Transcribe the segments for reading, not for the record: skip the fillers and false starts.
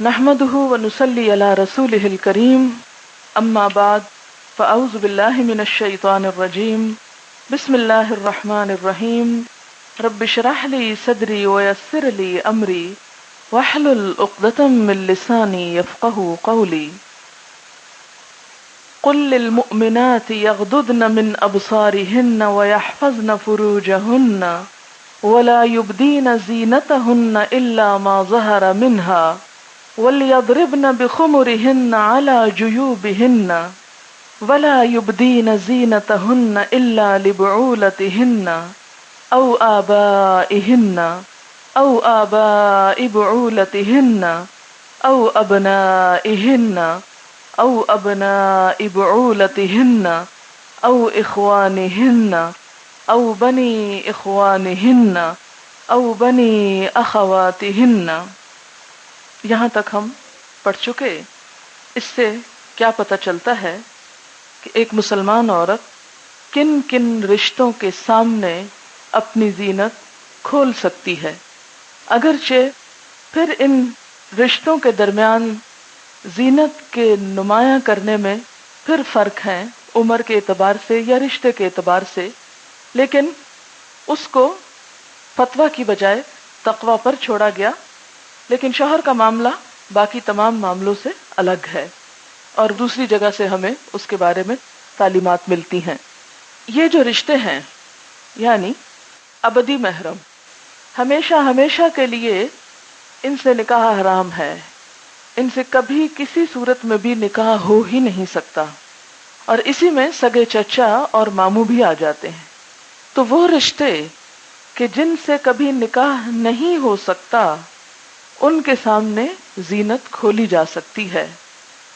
نحمده ونصلي على رسوله الكريم اما بعد فاعوذ بالله من الشيطان الرجيم بسم الله الرحمن الرحيم رب اشرح لي صدري ويسر لي امري واحلل عقدة من لساني يفقهوا قولي قل للمؤمنات يغضضن من ابصارهن ويحفظن فروجهن ولا يبدين زينتهن الا ما ظهر منها وَلْيَضْرِبْنَ بِخُمُرِهِنَّ عَلَى جُيُوبِهِنَّ وَلَا يُبْدِينَ زِينَتَهُنَّ إِلَّا لِبُعُولَتِهِنَّ أَوْ آبَائِهِنَّ أَوْ آبَاءِ بُعُولَتِهِنَّ أَوْ أَبْنَائِهِنَّ أَوْ أَبْنَاءِ بُعُولَتِهِنَّ أَوْ إِخْوَانِهِنَّ أَوْ بَنِي إِخْوَانِهِنَّ أَوْ بَنِي أَخَوَاتِهِنَّ۔ یہاں تک ہم پڑھ چکے۔ اس سے کیا پتہ چلتا ہے کہ ایک مسلمان عورت کن کن رشتوں کے سامنے اپنی زینت کھول سکتی ہے، اگرچہ پھر ان رشتوں کے درمیان زینت کے نمایاں کرنے میں پھر فرق ہے عمر کے اعتبار سے یا رشتے کے اعتبار سے، لیکن اس کو فتویٰ کی بجائے تقوی پر چھوڑا گیا، لیکن شوہر کا معاملہ باقی تمام معاملوں سے الگ ہے اور دوسری جگہ سے ہمیں اس کے بارے میں تعلیمات ملتی ہیں۔ یہ جو رشتے ہیں یعنی ابدی محرم، ہمیشہ ہمیشہ کے لیے ان سے نکاح حرام ہے، ان سے کبھی کسی صورت میں بھی نکاح ہو ہی نہیں سکتا، اور اسی میں سگے چچا اور ماموں بھی آ جاتے ہیں۔ تو وہ رشتے کہ جن سے کبھی نکاح نہیں ہو سکتا ان کے سامنے زینت کھولی جا سکتی ہے،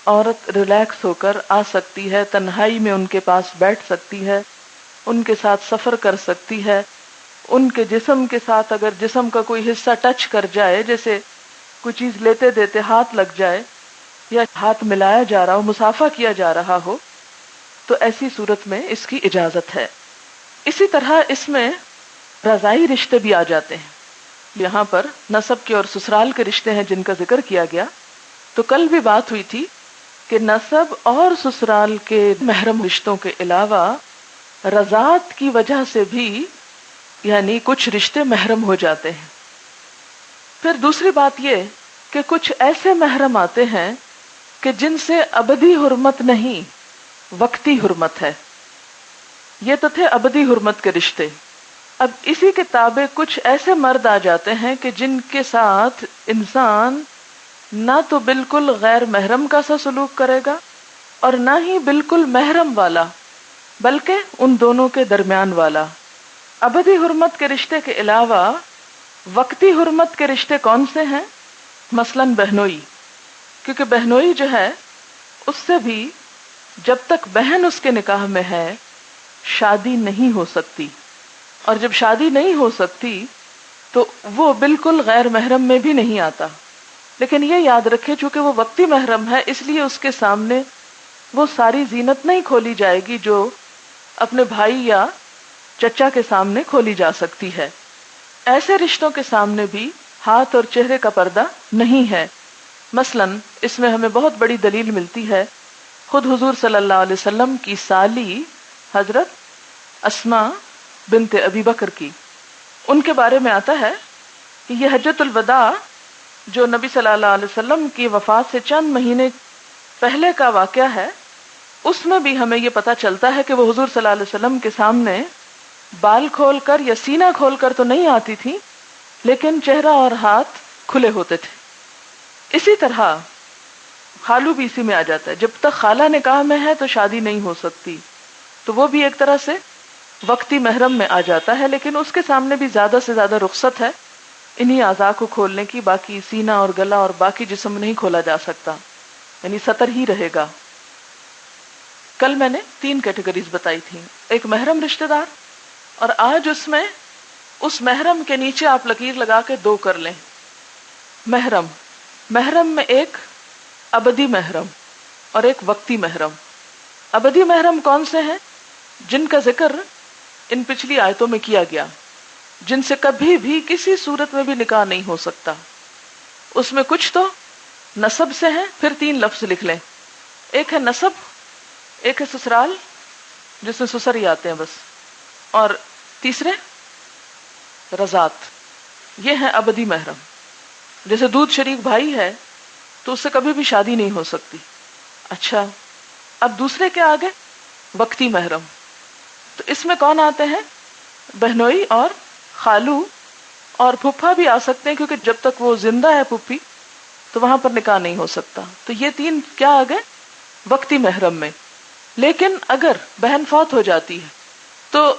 عورت ریلیکس ہو کر آ سکتی ہے، تنہائی میں ان کے پاس بیٹھ سکتی ہے، ان کے ساتھ سفر کر سکتی ہے، ان کے جسم کے ساتھ اگر جسم کا کوئی حصہ ٹچ کر جائے، جیسے کوئی چیز لیتے دیتے ہاتھ لگ جائے یا ہاتھ ملایا جا رہا ہو، مصافحہ کیا جا رہا ہو، تو ایسی صورت میں اس کی اجازت ہے۔ اسی طرح اس میں رضائی رشتے بھی آ جاتے ہیں۔ یہاں پر نسب کے اور سسرال کے رشتے ہیں جن کا ذکر کیا گیا، تو کل بھی بات ہوئی تھی کہ نسب اور سسرال کے محرم رشتوں کے علاوہ رضاعت کی وجہ سے بھی یعنی کچھ رشتے محرم ہو جاتے ہیں۔ پھر دوسری بات یہ کہ کچھ ایسے محرم آتے ہیں کہ جن سے ابدی حرمت نہیں، وقتی حرمت ہے۔ یہ تو تھے ابدی حرمت کے رشتے۔ اب اسی کے تابع کچھ ایسے مرد آ جاتے ہیں کہ جن کے ساتھ انسان نہ تو بالکل غیر محرم کا سا سلوک کرے گا اور نہ ہی بالکل محرم والا، بلکہ ان دونوں کے درمیان والا۔ ابدی حرمت کے رشتے کے علاوہ وقتی حرمت کے رشتے کون سے ہیں؟ مثلاً بہنوئی، کیونکہ بہنوئی جو ہے اس سے بھی جب تک بہن اس کے نکاح میں ہے شادی نہیں ہو سکتی، اور جب شادی نہیں ہو سکتی تو وہ بالکل غیر محرم میں بھی نہیں آتا۔ لیکن یہ یاد رکھے چونکہ وہ وقتی محرم ہے اس لیے اس کے سامنے وہ ساری زینت نہیں کھولی جائے گی جو اپنے بھائی یا چچا کے سامنے کھولی جا سکتی ہے۔ ایسے رشتوں کے سامنے بھی ہاتھ اور چہرے کا پردہ نہیں ہے۔ مثلاً اس میں ہمیں بہت بڑی دلیل ملتی ہے خود حضور صلی اللہ علیہ وسلم کی سالی حضرت اسماء بنت ابی بکر کی۔ ان کے بارے میں آتا ہے کہ یہ حجۃ الوداع جو نبی صلی اللہ علیہ وسلم کی وفات سے چند مہینے پہلے کا واقعہ ہے، اس میں بھی ہمیں یہ پتہ چلتا ہے کہ وہ حضور صلی اللہ علیہ وسلم کے سامنے بال کھول کر یا سینہ کھول کر تو نہیں آتی تھی، لیکن چہرہ اور ہاتھ کھلے ہوتے تھے۔ اسی طرح خالو بھی اسی میں آ جاتا ہے، جب تک خالہ نکاح میں ہے تو شادی نہیں ہو سکتی، تو وہ بھی ایک طرح سے وقتی محرم میں آ جاتا ہے، لیکن اس کے سامنے بھی زیادہ سے زیادہ رخصت ہے انہی اعضاء کو کھولنے کی، باقی سینہ اور گلا اور باقی جسم نہیں کھولا جا سکتا، یعنی سطر ہی رہے گا۔ کل میں نے 3 کیٹیگریز بتائی تھی، ایک محرم رشتہ دار، اور آج اس میں اس محرم کے نیچے آپ لکیر لگا کے 2 کر لیں۔ محرم میں ایک ابدی محرم اور ایک وقتی محرم۔ ابدی محرم کون سے ہیں؟ جن کا ذکر ان پچھلی آیتوں میں کیا گیا، جن سے کبھی بھی کسی صورت میں بھی نکاح نہیں ہو سکتا۔ اس میں کچھ تو نسب سے ہیں، پھر 3 لفظ لکھ لیں. ایک ہے نسب، ایک ہے سسرال جس میں سسر ہی آتے ہیں بس، اور تیسرے رضاعت. یہ ہے ابدی محرم. جیسے دودھ شریک بھائی ہے تو اس سے کبھی بھی شادی نہیں ہو سکتی. اچھا، اب دوسرے کے آگے وقتی محرم. تو اس میں کون آتے ہیں؟ بہنوئی اور خالو اور پھپھا بھی آ سکتے ہیں، کیونکہ جب تک وہ زندہ ہے پھپھی تو وہاں پر نکاح نہیں ہو سکتا. تو یہ 3 کیا آ گئے؟ وقتی محرم میں. لیکن اگر بہن فوت ہو جاتی ہے تو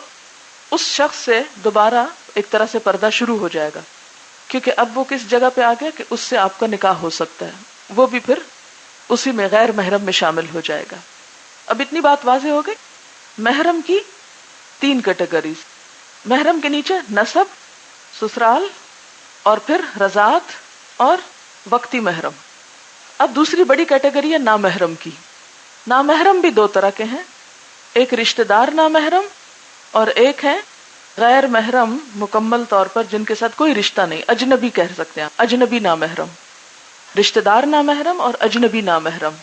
اس شخص سے دوبارہ ایک طرح سے پردہ شروع ہو جائے گا، کیونکہ اب وہ کس جگہ پہ آ گیا کہ اس سے آپ کا نکاح ہو سکتا ہے. وہ بھی پھر اسی میں غیر محرم میں شامل ہو جائے گا. اب اتنی بات واضح ہو گئی. محرم کی 3 کیٹیگریز. محرم کے نیچے نسب، سسرال اور پھر رضاعت اور وقتی محرم. اب دوسری بڑی کیٹیگری ہے نامحرم کی. نامحرم بھی 2 طرح کے ہیں، ایک رشتہ دار نامحرم اور ایک ہے غیر محرم مکمل طور پر جن کے ساتھ کوئی رشتہ نہیں، اجنبی کہہ سکتے ہیں، اجنبی نامحرم. رشتہ دار نامحرم اور اجنبی نامحرم.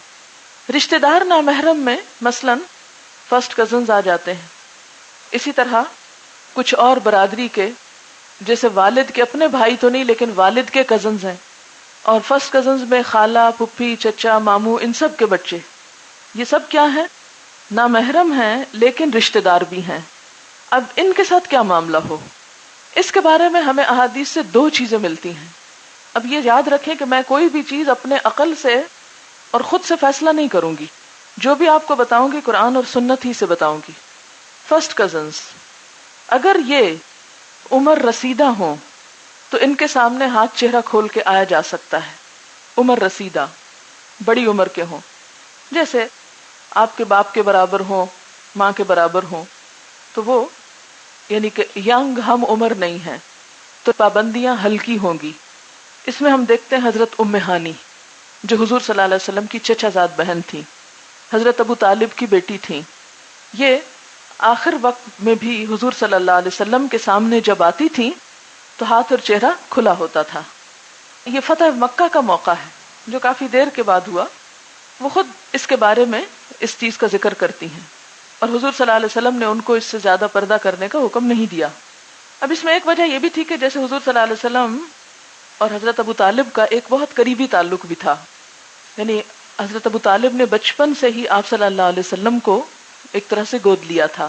رشتہ دار نامحرم میں مثلا فرسٹ کزنز آ جاتے ہیں. اسی طرح کچھ اور برادری کے، جیسے والد کے اپنے بھائی تو نہیں لیکن والد کے کزنز ہیں، اور فرسٹ کزنز میں خالہ، پھپھی، چچا، ماموں، ان سب کے بچے. یہ سب کیا ہیں؟ نامحرم ہیں لیکن رشتہ دار بھی ہیں. اب ان کے ساتھ کیا معاملہ ہو، اس کے بارے میں ہمیں احادیث سے 2 چیزیں ملتی ہیں. اب یہ یاد رکھیں کہ میں کوئی بھی چیز اپنے عقل سے اور خود سے فیصلہ نہیں کروں گی. جو بھی آپ کو بتاؤں گی قرآن اور سنت ہی سے بتاؤں گی. فرسٹ کزنز، اگر یہ عمر رسیدہ ہوں تو ان کے سامنے ہاتھ چہرہ کھول کے آیا جا سکتا ہے. عمر رسیدہ، بڑی عمر کے ہوں، جیسے آپ کے باپ کے برابر ہوں، ماں کے برابر ہوں، تو وہ یعنی کہ ینگ ہم عمر نہیں ہیں، تو پابندیاں ہلکی ہوں گی. اس میں ہم دیکھتے ہیں حضرت ام ہانی جو حضور صلی اللہ علیہ وسلم کی چچا زاد بہن تھی، حضرت ابو طالب کی بیٹی تھی. یہ آخر وقت میں بھی حضور صلی اللہ علیہ وسلم کے سامنے جب آتی تھی تو ہاتھ اور چہرہ کھلا ہوتا تھا. یہ فتح مکہ کا موقع ہے جو کافی دیر کے بعد ہوا. وہ خود اس کے بارے میں اس چیز کا ذکر کرتی ہیں، اور حضور صلی اللہ علیہ وسلم نے ان کو اس سے زیادہ پردہ کرنے کا حکم نہیں دیا. اب اس میں ایک وجہ یہ بھی تھی کہ جیسے حضور صلی اللہ علیہ وسلم اور حضرت ابو طالب کا ایک بہت قریبی تعلق بھی تھا، یعنی حضرت ابو طالب نے بچپن سے ہی آپ صلی اللہ علیہ وسلم کو ایک طرح سے گود لیا تھا،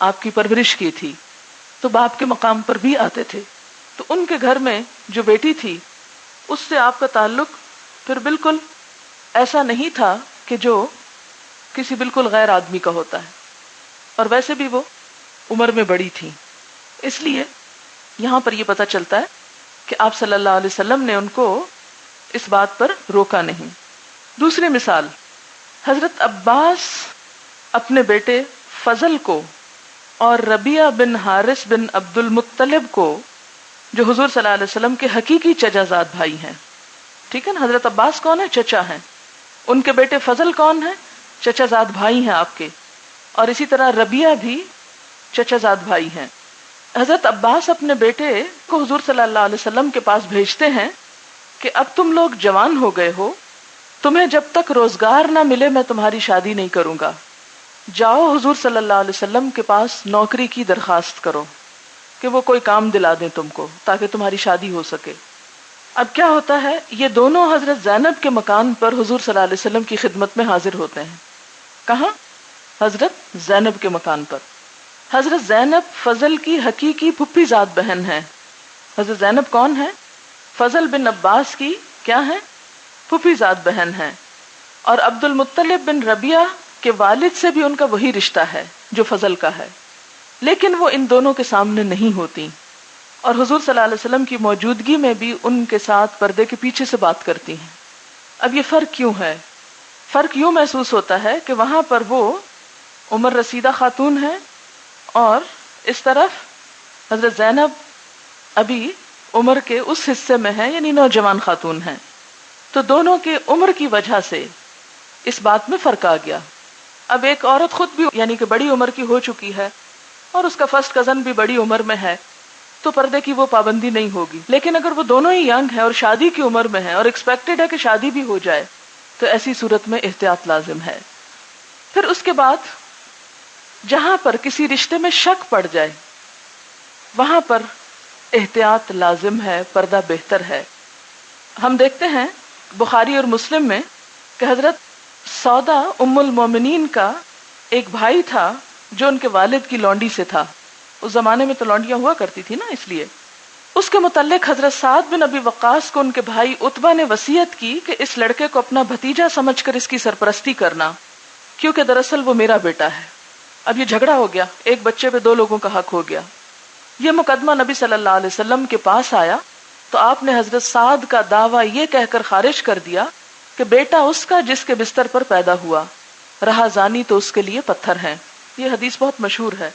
آپ کی پرورش کی تھی، تو باپ کے مقام پر بھی آتے تھے. تو ان کے گھر میں جو بیٹی تھی اس سے آپ کا تعلق پھر بالکل ایسا نہیں تھا کہ جو کسی بالکل غیر آدمی کا ہوتا ہے، اور ویسے بھی وہ عمر میں بڑی تھی. اس لیے یہاں پر یہ پتہ چلتا ہے کہ آپ صلی اللہ علیہ وسلم نے ان کو اس بات پر روکا نہیں. دوسری مثال، حضرت عباس اپنے بیٹے فضل کو اور ربیعہ بن حارث بن عبد المطلب کو، جو حضور صلی اللہ علیہ وسلم کے حقیقی چچا زاد بھائی ہیں، ٹھیک ہے نا، حضرت عباس کون ہے؟ چچا ہیں. ان کے بیٹے فضل کون ہیں؟ چچا زاد بھائی ہیں آپ کے. اور اسی طرح ربیعہ بھی چچا زاد بھائی ہیں. حضرت عباس اپنے بیٹے کو حضور صلی اللہ علیہ وسلم کے پاس بھیجتے ہیں کہ اب تم لوگ جوان ہو گئے ہو، تمہیں جب تک روزگار نہ ملے میں تمہاری شادی نہیں کروں گا. جاؤ حضور صلی اللہ علیہ وسلم کے پاس نوکری کی درخواست کرو کہ وہ کوئی کام دلا دیں تم کو تاکہ تمہاری شادی ہو سکے. اب کیا ہوتا ہے، یہ دونوں حضرت زینب کے مکان پر حضور صلی اللہ علیہ وسلم کی خدمت میں حاضر ہوتے ہیں. کہاں؟ حضرت زینب کے مکان پر. حضرت زینب فضل کی حقیقی پھپھی زاد بہن ہے. حضرت زینب کون ہے؟ فضل بن عباس کی کیا ہے؟ پھپھی زاد بہن ہے. اور عبد المطلب بن ربیعہ کے والد سے بھی ان کا وہی رشتہ ہے جو فضل کا ہے، لیکن وہ ان دونوں کے سامنے نہیں ہوتی، اور حضور صلی اللہ علیہ وسلم کی موجودگی میں بھی ان کے ساتھ پردے کے پیچھے سے بات کرتی ہیں. اب یہ فرق کیوں ہے؟ فرق یوں محسوس ہوتا ہے کہ وہاں پر وہ عمر رسیدہ خاتون ہے، اور اس طرف حضرت زینب ابھی عمر کے اس حصے میں ہے، یعنی نوجوان خاتون ہیں. تو دونوں کے عمر کی وجہ سے اس بات میں فرق آ گیا. اب ایک عورت خود بھی یعنی کہ بڑی عمر کی ہو چکی ہے اور اس کا فرسٹ کزن بھی بڑی عمر میں ہے، تو پردے کی وہ پابندی نہیں ہوگی. لیکن اگر وہ دونوں ہی ینگ ہیں اور شادی کی عمر میں ہیں اور ایکسپیکٹڈ ہے کہ شادی بھی ہو جائے تو ایسی صورت میں احتیاط لازم ہے. پھر اس کے بعد جہاں پر کسی رشتے میں شک پڑ جائے وہاں پر احتیاط لازم ہے، پردہ بہتر ہے. ہم دیکھتے ہیں بخاری اور مسلم میں کہ حضرت سودا ام المومنین کا ایک بھائی تھا جو ان کے والد کی لونڈی سے تھا. اس زمانے میں تو لونڈیاں ہوا کرتی تھی نا، اس لیے اس کے متعلق حضرت سعد بن ابی وقاص کو ان کے بھائی عتبہ نے وصیت کی کہ اس لڑکے کو اپنا بھتیجا سمجھ کر اس کی سرپرستی کرنا، کیونکہ دراصل وہ میرا بیٹا ہے. اب یہ جھگڑا ہو گیا، ایک بچے پہ 2 لوگوں کا حق ہو گیا. یہ مقدمہ نبی صلی اللہ علیہ وسلم کے پاس آیا تو آپ نے حضرت سعد کا دعویٰ یہ کہہ کر خارج کر دیا کہ بیٹا اس کا جس کے بستر پر پیدا ہوا، رہا زانی تو اس کے لیے پتھر ہیں. یہ حدیث بہت مشہور ہے.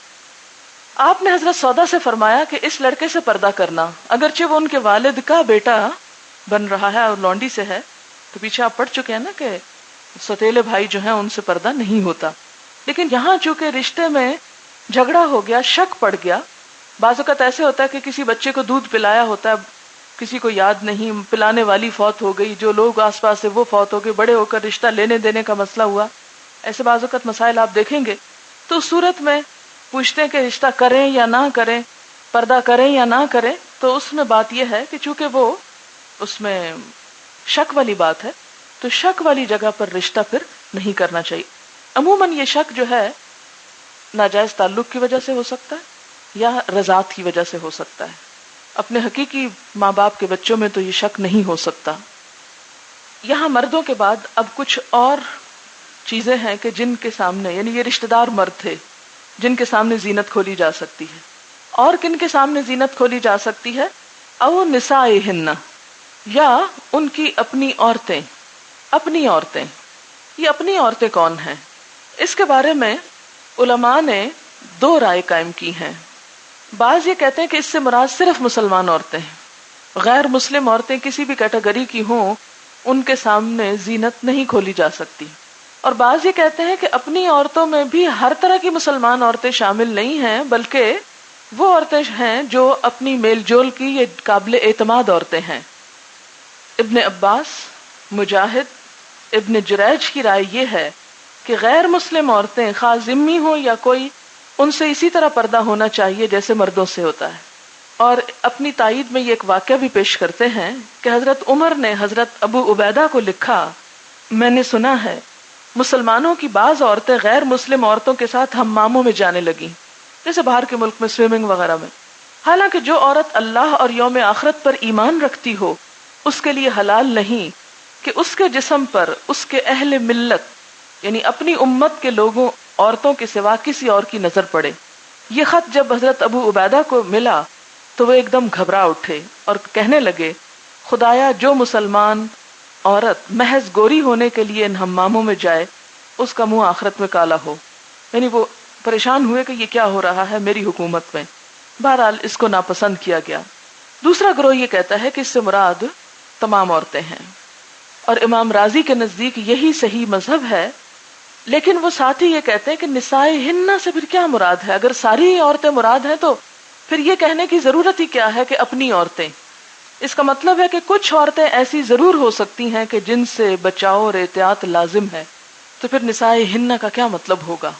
آپ نے حضرت سودا سے فرمایا کہ اس لڑکے سے پردہ کرنا، اگرچہ وہ ان کے والد کا بیٹا بن رہا ہے اور لونڈی سے ہے. تو پیچھے آپ پڑھ چکے ہیں نا کہ سوتیلے بھائی جو ہیں ان سے پردہ نہیں ہوتا. لیکن یہاں چونکہ رشتے میں جھگڑا ہو گیا، شک پڑ گیا. بعض اوقات ایسے ہوتا ہے کہ کسی بچے کو دودھ پلایا ہوتا ہے، کسی کو یاد نہیں، پلانے والی فوت ہو گئی، جو لوگ آس پاس سے وہ فوت ہو گئے، بڑے ہو کر رشتہ لینے دینے کا مسئلہ ہوا. ایسے بعض اوقات مسائل آپ دیکھیں گے تو اس صورت میں پوچھتے ہیں کہ رشتہ کریں یا نہ کریں، پردہ کریں یا نہ کریں. تو اس میں بات یہ ہے کہ چونکہ وہ اس میں شک والی بات ہے تو شک والی جگہ پر رشتہ پھر نہیں کرنا چاہیے. عموماً یہ شک جو ہے ناجائز تعلق کی وجہ سے ہو سکتا ہے یا رضاعت کی وجہ سے ہو سکتا ہے. اپنے حقیقی ماں باپ کے بچوں میں تو یہ شک نہیں ہو سکتا. یہاں مردوں کے بعد اب کچھ اور چیزیں ہیں کہ جن کے سامنے، یعنی یہ رشتہ دار مرد تھے جن کے سامنے زینت کھولی جا سکتی ہے. اور کن کے سامنے زینت کھولی جا سکتی ہے؟ او نسائہن، یا ان کی اپنی عورتیں. اپنی عورتیں، یہ اپنی عورتیں کون ہیں؟ اس کے بارے میں علماء نے 2 رائے قائم کی ہیں. بعض یہ کہتے ہیں کہ اس سے مراد صرف مسلمان عورتیں ہیں، غیر مسلم عورتیں کسی بھی کیٹیگری کی ہوں ان کے سامنے زینت نہیں کھولی جا سکتی. اور بعض یہ کہتے ہیں کہ اپنی عورتوں میں بھی ہر طرح کی مسلمان عورتیں شامل نہیں ہیں، بلکہ وہ عورتیں ہیں جو اپنی میل جول کی یہ قابل اعتماد عورتیں ہیں. ابن عباس، مجاہد، ابن جریج کی رائے یہ ہے کہ غیر مسلم عورتیں خواہ ذمی ہوں یا کوئی، ان سے اسی طرح پردہ ہونا چاہیے جیسے مردوں سے ہوتا ہے. اور اپنی تائید میں یہ ایک واقعہ بھی پیش کرتے ہیں کہ حضرت عمر نے حضرت ابو عبیدہ کو لکھا، میں نے سنا ہے مسلمانوں کی بعض عورتیں غیر مسلم عورتوں کے ساتھ حماموں میں جانے لگیں، جیسے باہر کے ملک میں سوئمنگ وغیرہ میں، حالانکہ جو عورت اللہ اور یوم آخرت پر ایمان رکھتی ہو اس کے لیے حلال نہیں کہ اس کے جسم پر اس کے اہل ملت یعنی اپنی امت کے لوگوں عورتوں کے سوا کسی اور کی نظر پڑے. یہ خط جب حضرت ابو عبیدہ کو ملا تو وہ ایک دم گھبرا اٹھے اور کہنے لگے، خدایا جو مسلمان عورت محض گوری ہونے کے لیے ان حماموں میں جائے اس کا منہ آخرت میں کالا ہو. یعنی وہ پریشان ہوئے کہ یہ کیا ہو رہا ہے میری حکومت میں. بہرحال اس کو ناپسند کیا گیا. دوسرا گروہ یہ کہتا ہے کہ اس سے مراد تمام عورتیں ہیں، اور امام راضی کے نزدیک یہی صحیح مذہب ہے. لیکن وہ ساتھ ہی یہ کہتے ہیں کہ نسائہن سے پھر کیا مراد ہے؟ اگر ساری عورتیں مراد ہیں تو پھر یہ کہنے کی ضرورت ہی کیا ہے کہ اپنی عورتیں؟ اس کا مطلب ہے کہ کچھ عورتیں ایسی ضرور ہو سکتی ہیں کہ جن سے بچاؤ اور احتیاط لازم ہے. تو پھر نسائہن کا کیا مطلب ہوگا؟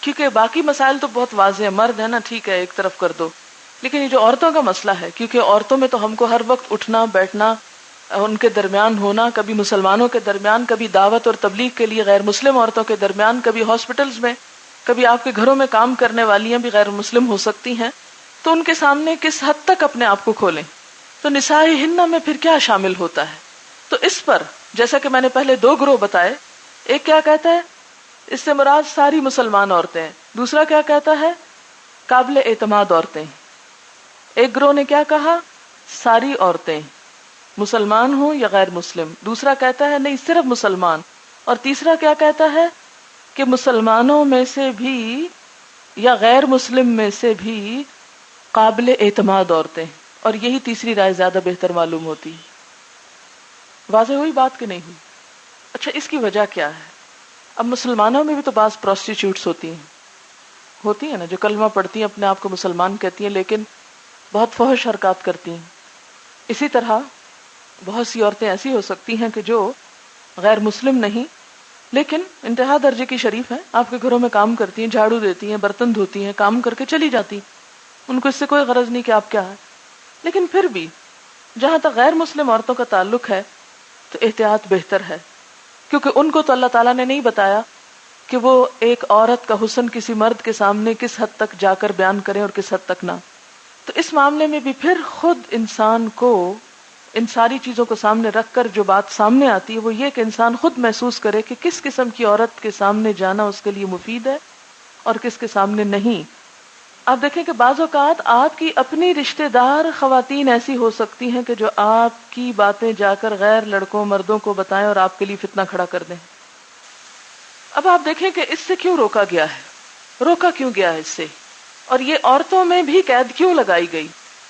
کیونکہ باقی مسائل تو بہت واضح ہیں، مرد ہے نا ٹھیک ہے ایک طرف کر دو، لیکن یہ جو عورتوں کا مسئلہ ہے، کیونکہ عورتوں میں تو ہم کو ہر وقت اٹھنا بیٹھنا، ان کے درمیان ہونا، کبھی مسلمانوں کے درمیان، کبھی دعوت اور تبلیغ کے لیے غیر مسلم عورتوں کے درمیان، کبھی ہاسپٹلز میں، کبھی آپ کے گھروں میں کام کرنے والیاں بھی غیر مسلم ہو سکتی ہیں. تو ان کے سامنے کس حد تک اپنے آپ کو کھولیں؟ تو نسائہن میں پھر کیا شامل ہوتا ہے؟ تو اس پر جیسا کہ میں نے پہلے 2 گروہ بتائے، ایک کیا کہتا ہے اس سے مراد ساری مسلمان عورتیں، دوسرا کیا کہتا ہے قابل اعتماد عورتیں. ایک گروہ نے کیا کہا ساری عورتیں مسلمان ہوں یا غیر مسلم، دوسرا کہتا ہے نہیں صرف مسلمان، اور تیسرا کیا کہتا ہے کہ مسلمانوں میں سے بھی یا غیر مسلم میں سے بھی قابل اعتماد عورتیں. اور یہی تیسری رائے زیادہ بہتر معلوم ہوتی. واضح ہوئی بات کہ نہیں ہوئی؟ اچھا اس کی وجہ کیا ہے؟ اب مسلمانوں میں بھی تو بعض پروسٹیچیوٹس ہوتی ہیں نا جو کلمہ پڑھتی ہیں اپنے آپ کو مسلمان کہتی ہیں لیکن بہت فحش حرکات کرتی ہیں. اسی طرح بہت سی عورتیں ایسی ہو سکتی ہیں کہ جو غیر مسلم نہیں لیکن انتہا درجے کی شریف ہیں، آپ کے گھروں میں کام کرتی ہیں، جھاڑو دیتی ہیں، برتن دھوتی ہیں، کام کر کے چلی جاتی ہیں، ان کو اس سے کوئی غرض نہیں کہ آپ کیا ہے. لیکن پھر بھی جہاں تک غیر مسلم عورتوں کا تعلق ہے تو احتیاط بہتر ہے، کیونکہ ان کو تو اللہ تعالیٰ نے نہیں بتایا کہ وہ ایک عورت کا حسن کسی مرد کے سامنے کس حد تک جا کر بیان کریں اور کس حد تک نہ. تو اس معاملے میں بھی پھر خود انسان کو ان ساری چیزوں کو سامنے رکھ کر جو بات سامنے آتی ہے وہ یہ کہ انسان خود محسوس کرے کہ کس قسم کی عورت کے سامنے جانا اس کے لیے مفید ہے اور کس کے سامنے نہیں. آپ دیکھیں کہ بعض اوقات آپ کی اپنی رشتہ دار خواتین ایسی ہو سکتی ہیں کہ جو آپ کی باتیں جا کر غیر لڑکوں مردوں کو بتائیں اور آپ کے لیے فتنہ کھڑا کر دیں. اب آپ دیکھیں کہ اس سے کیوں روکا گیا ہے، روکا کیوں گیا ہے اس سے، اور یہ عورتوں میں بھی قید کیوں لگائی گئی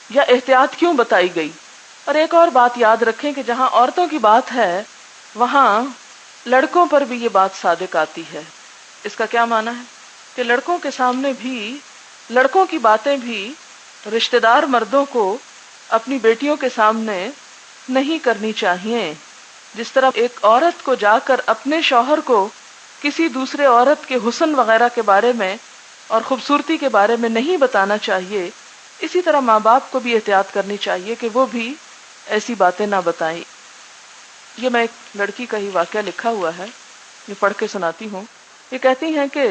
یا احتیاط کیوں بتائی گئی. اور ایک اور بات یاد رکھیں کہ جہاں عورتوں کی بات ہے وہاں لڑکوں پر بھی یہ بات صادق آتی ہے. اس کا کیا معنی ہے کہ لڑکوں کے سامنے بھی لڑکوں کی باتیں بھی رشتہ دار مردوں کو اپنی بیٹیوں کے سامنے نہیں کرنی چاہیے. جس طرح ایک عورت کو جا کر اپنے شوہر کو کسی دوسرے عورت کے حسن وغیرہ کے بارے میں اور خوبصورتی کے بارے میں نہیں بتانا چاہیے، اسی طرح ماں باپ کو بھی احتیاط کرنی چاہیے کہ وہ بھی ایسی باتیں نہ بتائیں. یہ میں ایک لڑکی کا ہی واقعہ لکھا ہوا ہے، یہ پڑھ کے سناتی ہوں. یہ کہتی ہیں کہ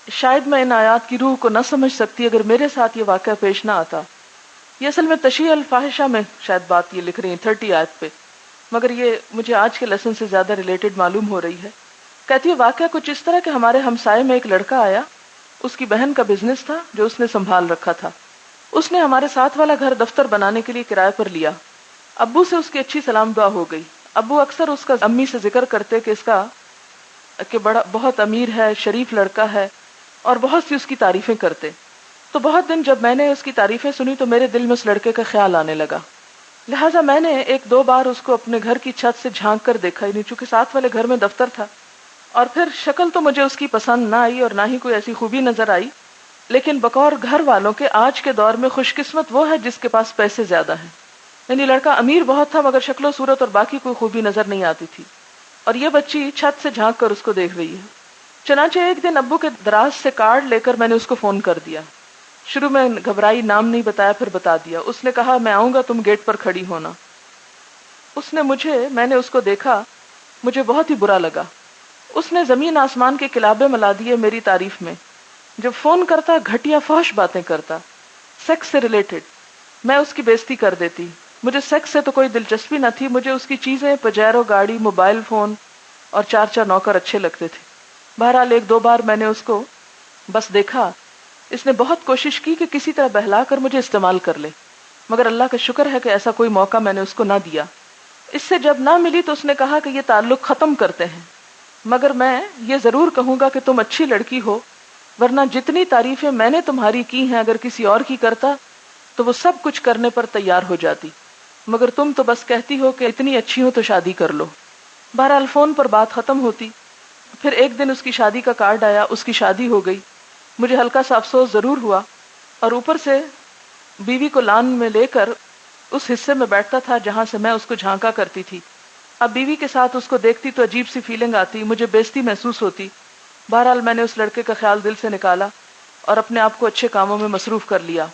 شاید میں ان آیات کی روح کو نہ سمجھ سکتی اگر میرے ساتھ یہ واقعہ پیش نہ آتا. یہ اصل میں تشیع الفاحشہ میں شاید بات یہ لکھ رہی ہیں 30 آیت پہ، مگر یہ مجھے آج کے لیسن سے زیادہ ریلیٹڈ معلوم ہو رہی ہے. کہتی ہے واقعہ کچھ اس طرح کہ ہمارے ہمسائے میں ایک لڑکا آیا، اس کی بہن کا بزنس تھا جو اس نے سنبھال رکھا تھا. اس نے ہمارے ساتھ والا گھر دفتر بنانے کے لیے کرائے پر لیا. ابو سے اس کی اچھی سلام دعا ہو گئی. ابو اکثر اس کا امی سے ذکر کرتے کہ اس کا کہ بہت امیر ہے، شریف لڑکا ہے، اور بہت سی اس کی تعریفیں کرتے. تو بہت دن جب میں نے اس کی تعریفیں سنی تو میرے دل میں اس لڑکے کا خیال آنے لگا. لہٰذا میں نے ایک دو بار اس کو اپنے گھر کی چھت سے جھانک کر دیکھا، یعنی چونکہ ساتھ والے گھر میں دفتر تھا. اور پھر شکل تو مجھے اس کی پسند نہ آئی اور نہ ہی کوئی ایسی خوبی نظر آئی، لیکن بقور گھر والوں کے آج کے دور میں خوش قسمت وہ ہے جس کے پاس پیسے زیادہ ہیں. یعنی لڑکا امیر بہت تھا مگر شکل و صورت اور باقی کوئی خوبی نظر نہیں آتی تھی، اور یہ بچی چھت سے جھانک کر اس کو دیکھ رہی ہے. چنانچہ ایک دن ابو کے دراز سے کارڈ لے کر میں نے اس کو فون کر دیا. شروع میں گھبرائی، نام نہیں بتایا، پھر بتا دیا. اس نے کہا میں آؤں گا، تم گیٹ پر کھڑی ہونا. میں نے اس کو دیکھا، مجھے بہت ہی برا لگا. اس نے زمین آسمان کے کلابے ملا دیے میری تعریف میں. جب فون کرتا گھٹیا فحش باتیں کرتا، سیکس سے ریلیٹڈ. میں اس کی بےزتی کر دیتی. مجھے سیکس سے تو کوئی دلچسپی نہ تھی، مجھے اس کی چیزیں، پجیرو گاڑی، موبائل فون اور 4 نوکر اچھے لگتے تھے. بہرحال ایک دو بار میں نے اس کو بس دیکھا. اس نے بہت کوشش کی کہ کسی طرح بہلا کر مجھے استعمال کر لے، مگر اللہ کا شکر ہے کہ ایسا کوئی موقع میں نے اس کو نہ دیا. اس سے جب نہ ملی تو اس نے کہا کہ یہ تعلق ختم کرتے ہیں، مگر میں یہ ضرور کہوں گا کہ تم اچھی لڑکی ہو، ورنہ جتنی تعریفیں میں نے تمہاری کی ہیں اگر کسی اور کی کرتا تو وہ سب کچھ کرنے پر تیار ہو جاتی، مگر تم تو بس کہتی ہو کہ اتنی اچھی ہو تو شادی کر لو. بہرحال فون پر بات ختم ہوتی. پھر ایک دن اس کی شادی کا کارڈ آیا، اس کی شادی ہو گئی. مجھے ہلکا سا افسوس ضرور ہوا، اور اوپر سے بیوی کو لان میں لے کر اس حصے میں بیٹھتا تھا جہاں سے میں اس کو جھانکا کرتی تھی. اب بیوی کے ساتھ اس کو دیکھتی تو عجیب سی فیلنگ آتی، مجھے بےزتی محسوس ہوتی. بہرحال میں نے اس لڑکے کا خیال دل سے نکالا اور اپنے آپ کو اچھے کاموں میں مصروف کر لیا.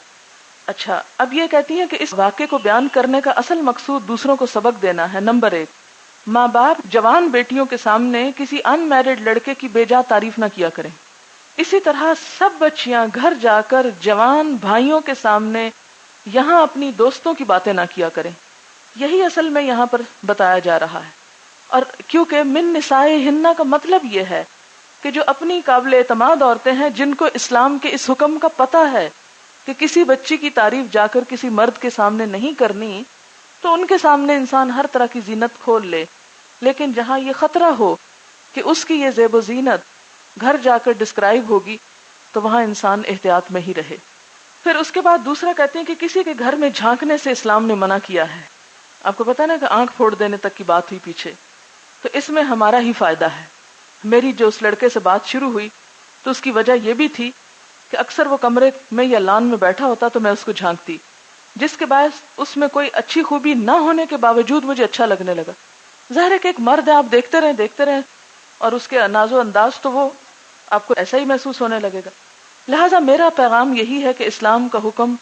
اچھا، اب یہ کہتی ہیں کہ اس واقعے کو بیان کرنے کا اصل مقصود دوسروں کو سبق دینا ہے. نمبر 1، ماں باپ جوان بیٹیوں کے سامنے کسی ان میرڈ لڑکے کی بے جا تعریف نہ کیا کریں. اسی طرح سب بچیاں گھر جا کر جوان بھائیوں کے سامنے یہاں اپنی دوستوں کی باتیں نہ کیا کریں. یہی اصل میں یہاں پر بتایا جا رہا ہے. اور کیونکہ من نسائہن کا مطلب یہ ہے کہ جو اپنی قابل اعتماد عورتیں ہیں، جن کو اسلام کے اس حکم کا پتہ ہے کہ کسی بچی کی تعریف جا کر کسی مرد کے سامنے نہیں کرنی، تو ان کے سامنے انسان ہر طرح کی زینت کھول لے. لیکن جہاں یہ خطرہ ہو کہ اس کی یہ زیب و زینت گھر جا کر ڈسکرائب ہوگی تو وہاں انسان احتیاط میں ہی رہے. پھر اس کے بعد دوسرا کہتے ہیں کہ کسی کے گھر میں جھانکنے سے اسلام نے منع کیا ہے. آپ کو پتا نا کہ آنکھ پھوڑ دینے تک کی بات ہوئی پیچھے، تو اس میں ہمارا ہی فائدہ ہے. میری جو اس لڑکے سے بات شروع ہوئی تو اس کی وجہ یہ بھی تھی کہ اکثر وہ کمرے میں یا لان میں بیٹھا ہوتا تو میں اس کو جھانکتی. جس کے باعث اس میں کوئی اچھی خوبی نہ ہونے کے باوجود مجھے اچھا لگنے لگا. ظاہر ہے کہ ایک مرد ہے، آپ دیکھتے رہیں اور اس کے انداز و انداز تو وہ آپ کو ایسا ہی محسوس ہونے لگے گا. لہٰذا میرا پیغام یہی ہے کہ اسلام کا حکم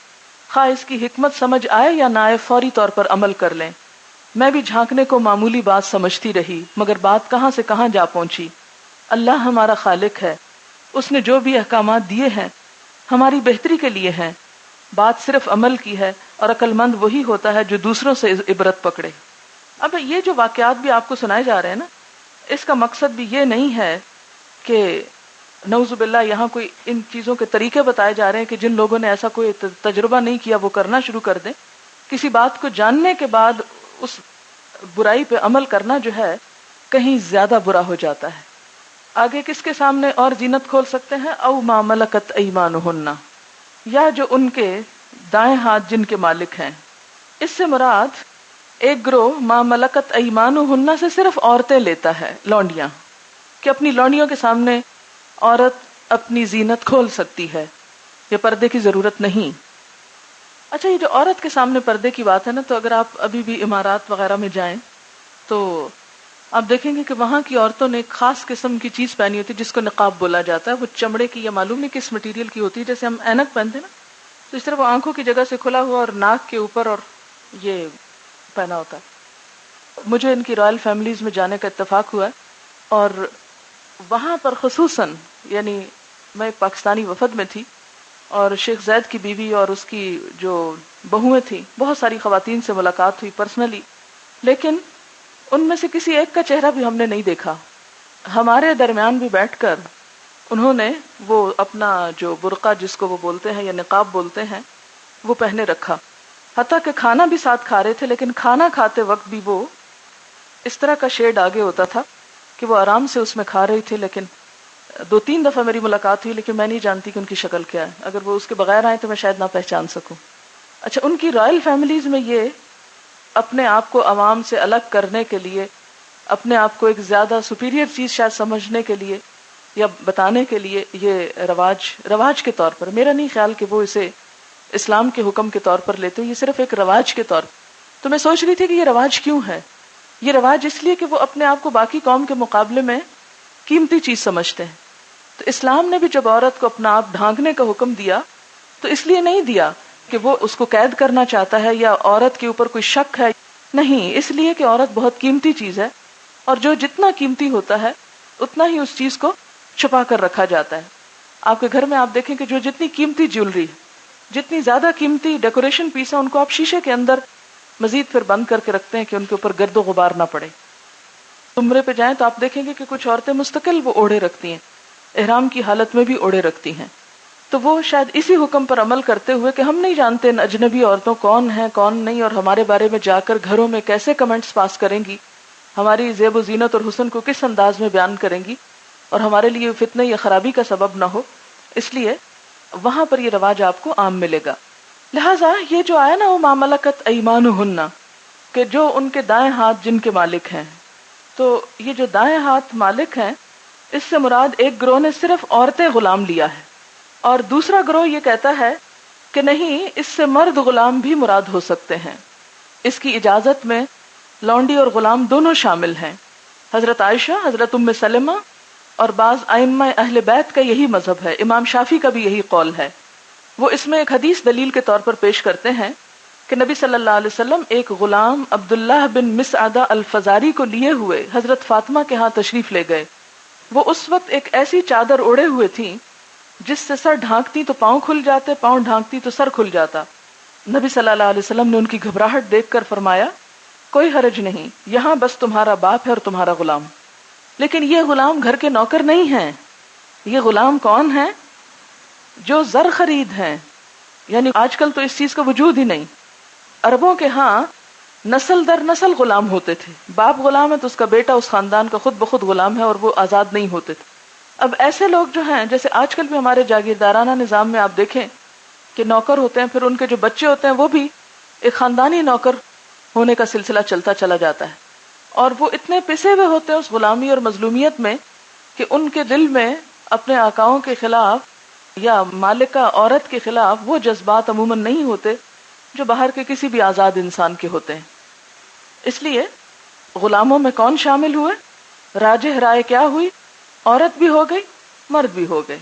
خواہ اس کی حکمت سمجھ آئے یا نہ آئے فوری طور پر عمل کر لیں. میں بھی جھانکنے کو معمولی بات سمجھتی رہی، مگر بات کہاں سے کہاں جا پہنچی. اللہ ہمارا خالق ہے، اس نے جو بھی احکامات دیے ہیں ہماری بہتری کے لیے ہیں. بات صرف عمل کی ہے، اور عقل مند وہی ہوتا ہے جو دوسروں سے عبرت پکڑے. اب یہ جو واقعات بھی آپ کو سنائے جا رہے ہیں نا، اس کا مقصد بھی یہ نہیں ہے کہ نعوذ باللہ یہاں کوئی ان چیزوں کے طریقے بتائے جا رہے ہیں کہ جن لوگوں نے ایسا کوئی تجربہ نہیں کیا وہ کرنا شروع کر دیں. کسی بات کو جاننے کے بعد اس برائی پہ عمل کرنا جو ہے کہیں زیادہ برا ہو جاتا ہے. آگے کس کے سامنے اور زینت کھول سکتے ہیں؟ او ما ملکت ایمانہن، یا جو ان کے دائیں ہاتھ جن کے مالک ہیں. اس سے مراد ایک گروہ ما ملکت ایمانہن سے صرف عورتیں لیتا ہے، لونڈیاں، کہ اپنی لونڈیوں کے سامنے عورت اپنی زینت کھول سکتی ہے، یہ پردے کی ضرورت نہیں. اچھا، یہ جو عورت کے سامنے پردے کی بات ہے نا، تو اگر آپ ابھی بھی امارات وغیرہ میں جائیں تو آپ دیکھیں گے کہ وہاں کی عورتوں نے ایک خاص قسم کی چیز پہنی ہوتی ہے جس کو نقاب بولا جاتا ہے. وہ چمڑے کی یا معلوم نہیں کس مٹیریل کی ہوتی ہے، جیسے ہم اینک پہنتے ہیں نا، تو اس طرح وہ آنکھوں کی جگہ سے کھلا ہوا اور ناک کے اوپر اور یہ پہنا ہوتا ہے. مجھے ان کی رائل فیملیز میں جانے کا اتفاق ہوا ہے، اور وہاں پر خصوصاً یعنی میں ایک پاکستانی وفد میں تھی، اور شیخ زید کی بیوی اور اس کی جو بہویں تھیں، بہت ساری خواتین سے ملاقات ہوئی پرسنلی، لیکن ان میں سے کسی ایک کا چہرہ بھی ہم نے نہیں دیکھا. ہمارے درمیان بھی بیٹھ کر انہوں نے وہ اپنا جو برقع جس کو وہ بولتے ہیں یا نقاب بولتے ہیں وہ پہنے رکھا. حتیٰ کہ کھانا بھی ساتھ کھا رہے تھے، لیکن کھانا کھاتے وقت بھی وہ اس طرح کا شیڈ آگے ہوتا تھا کہ وہ آرام سے اس میں کھا رہی تھی. لیکن 2-3 دفعہ میری ملاقات ہوئی، لیکن میں نہیں جانتی کہ ان کی شکل کیا ہے. اگر وہ اس کے بغیر آئے تو میں شاید نہ پہچان سکوں. اچھا، ان کی رائل فیملیز میں یہ اپنے آپ کو عوام سے الگ کرنے کے لیے، اپنے آپ کو ایک زیادہ سپیریئر چیز شاید سمجھنے کے لیے یا بتانے کے لیے یہ رواج کے طور پر، میرا نہیں خیال کہ وہ اسے اسلام کے حکم کے طور پر لیتے، یہ صرف ایک رواج کے طور پر. تو میں سوچ رہی تھی کہ یہ رواج کیوں ہے؟ یہ رواج اس لیے کہ وہ اپنے آپ کو باقی قوم کے مقابلے میں قیمتی چیز سمجھتے ہیں. تو اسلام نے بھی جب عورت کو اپنا آپ ڈھانکنے کا حکم دیا تو اس لیے نہیں دیا کہ وہ اس کو قید کرنا چاہتا ہے یا عورت کے اوپر کوئی شک ہے، نہیں، اس لیے کہ عورت بہت قیمتی چیز ہے، اور جو جتنا قیمتی ہوتا ہے اتنا ہی اس چیز کو چھپا کر رکھا جاتا ہے. آپ کے گھر میں آپ دیکھیں کہ جو جتنی قیمتی جیولری، جتنی زیادہ قیمتی ڈیکوریشن پیس ہے، ان کو آپ شیشے کے اندر مزید پھر بند کر کے رکھتے ہیں کہ ان کے اوپر گرد و غبار نہ پڑے. عمرے پہ جائیں تو آپ دیکھیں گے کہ کچھ عورتیں مستقل وہ اوڑھے رکھتی ہیں، احرام کی حالت میں بھی اوڑھے رکھتی ہیں. تو وہ شاید اسی حکم پر عمل کرتے ہوئے کہ ہم نہیں جانتے ان اجنبی عورتوں کون ہیں کون نہیں، اور ہمارے بارے میں جا کر گھروں میں کیسے کمنٹس پاس کریں گی، ہماری زیب و زینت اور حسن کو کس انداز میں بیان کریں گی، اور ہمارے لیے فتنہ یا خرابی کا سبب نہ ہو، اس لیے وہاں پر یہ رواج آپ کو عام ملے گا. لہٰذا یہ جو آیا نا وہ ما ملکت ایمانہن، کہ جو ان کے دائیں ہاتھ جن کے مالک ہیں، تو یہ جو دائیں ہاتھ مالک ہیں اس سے مراد ایک گروہ نے صرف عورتیں غلام لیا ہے، اور دوسرا گروہ یہ کہتا ہے کہ نہیں، اس سے مرد غلام بھی مراد ہو سکتے ہیں. اس کی اجازت میں لونڈی اور غلام دونوں شامل ہیں. حضرت عائشہ، حضرت ام سلمہ اور بعض ائمہ اہل بیت کا یہی مذہب ہے. امام شافعی کا بھی یہی قول ہے. وہ اس میں ایک حدیث دلیل کے طور پر پیش کرتے ہیں کہ نبی صلی اللہ علیہ وسلم ایک غلام عبداللہ بن مسعدہ الفزاری کو لیے ہوئے حضرت فاطمہ کے ہاں تشریف لے گئے. وہ اس وقت ایک ایسی چادر اوڑے ہوئے تھیں جس سے سر ڈھانکتی تو پاؤں کھل جاتے، پاؤں ڈھانکتی تو سر کھل جاتا. نبی صلی اللہ علیہ وسلم نے ان کی گھبراہٹ دیکھ کر فرمایا، کوئی حرج نہیں، یہاں بس تمہارا باپ ہے اور تمہارا غلام. لیکن یہ غلام گھر کے نوکر نہیں ہیں. یہ غلام کون ہیں؟ جو زر خرید ہیں. یعنی آج کل تو اس چیز کا وجود ہی نہیں. عربوں کے ہاں نسل در نسل غلام ہوتے تھے. باپ غلام ہے تو اس کا بیٹا اس خاندان کا خود بخود غلام ہے، اور وہ آزاد نہیں ہوتے تھے. اب ایسے لوگ جو ہیں، جیسے آج کل بھی ہمارے جاگیردارانہ نظام میں آپ دیکھیں کہ نوکر ہوتے ہیں، پھر ان کے جو بچے ہوتے ہیں وہ بھی ایک خاندانی نوکر ہونے کا سلسلہ چلتا چلا جاتا ہے، اور وہ اتنے پسے ہوئے ہوتے ہیں اس غلامی اور مظلومیت میں کہ ان کے دل میں اپنے آقاؤں کے خلاف یا مالکہ عورت کے خلاف وہ جذبات عموماً نہیں ہوتے جو باہر کے کسی بھی آزاد انسان کے ہوتے ہیں. اس لیے غلاموں میں کون شامل ہوئے؟ راجح رائے کیا ہوئی؟ عورت بھی ہو گئی، مرد بھی ہو گئے.